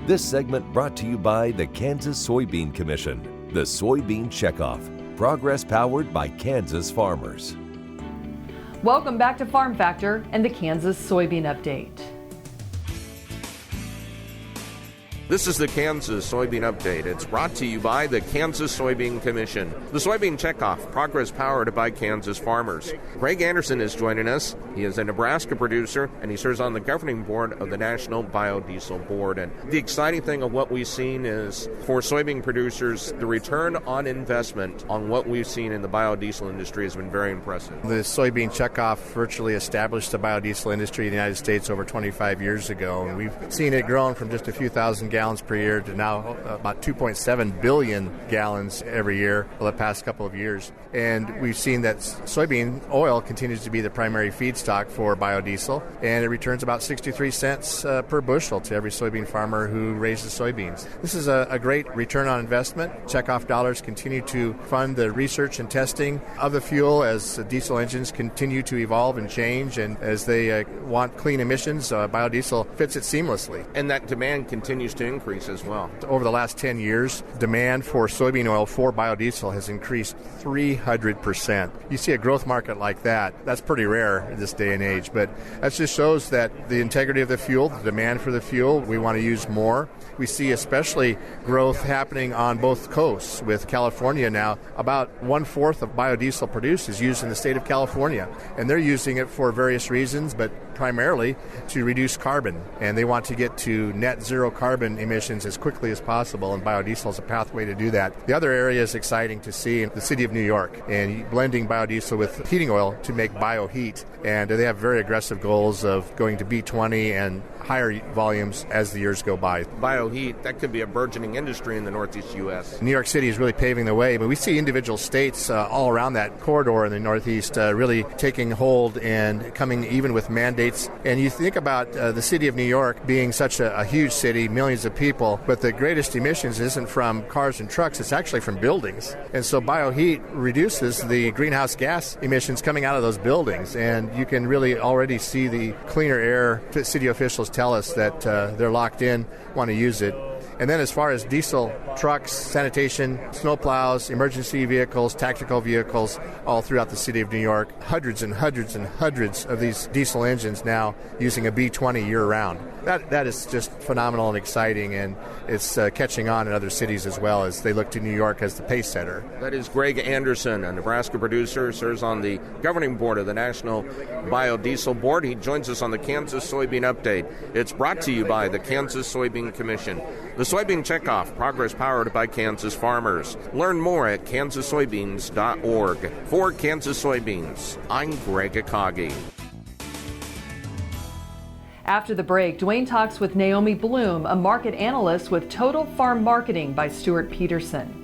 This segment brought to you by the Kansas Soybean Commission, the Soybean Checkoff, progress powered by Kansas farmers. Welcome back to Farm Factor and the Kansas Soybean Update. This is the Kansas Soybean Update. It's brought to you by the Kansas Soybean Commission. The Soybean Checkoff, progress powered by Kansas farmers. Greg Anderson is joining us. He is a Nebraska producer, and he serves on the governing board of the National Biodiesel Board. And the exciting thing of what we've seen is, for soybean producers, the return on investment on what we've seen in the biodiesel industry has been very impressive. The Soybean Checkoff virtually established the biodiesel industry in the United States over 25 years ago, and we've seen it grown from just a few thousand gallons per year to now about 2.7 billion gallons every year for the past couple of years. And we've seen that soybean oil continues to be the primary feedstock for biodiesel, and it returns about 63 cents per bushel to every soybean farmer who raises soybeans. This is a great return on investment. Checkoff dollars continue to fund the research and testing of the fuel as diesel engines continue to evolve and change, and as they want clean emissions, biodiesel fits it seamlessly. And that demand continues to increase as well. Over the last 10 years, demand for soybean oil for biodiesel has increased 300%. You see a growth market like that, that's pretty rare in this day and age, but that just shows that the integrity of the fuel, the demand for the fuel, we want to use more. We see especially growth happening on both coasts, with California now. About 1/4 of biodiesel produced is used in the state of California, and they're using it for various reasons, but primarily to reduce carbon, and they want to get to net zero carbon emissions as quickly as possible, and biodiesel is a pathway to do that. The other area is exciting to see in the city of New York, and blending biodiesel with heating oil to make bioheat, and they have very aggressive goals of going to B20 and higher volumes as the years go by. Bioheat, that could be a burgeoning industry in the Northeast U.S. New York City is really paving the way, but we see individual states all around that corridor in the Northeast really taking hold and coming even with mandates. And you think about the city of New York being such a huge city, millions of people, but the greatest emissions isn't from cars and trucks, it's actually from buildings. And so bioheat reduces the greenhouse gas emissions coming out of those buildings, and you can really already see the cleaner air. City officials tell us that they're locked in, want to use it. And then as far as diesel trucks, sanitation, snowplows, emergency vehicles, tactical vehicles, all throughout the city of New York, hundreds and hundreds and hundreds of these diesel engines now using a B20 year-round. That is just phenomenal and exciting, and it's catching on in other cities as well as they look to New York as the pace setter. That is Greg Anderson, a Nebraska producer, serves on the governing board of the National Biodiesel Board. He joins us on the Kansas Soybean Update. It's brought to you by the Kansas Soybean Commission. The Soybean Checkoff, progress powered by Kansas farmers. Learn more at kansassoybeans.org. For Kansas Soybeans, I'm Greg Akagi. After the break, Dwayne talks with Naomi Bloom, a market analyst with Total Farm Marketing by Stuart Peterson.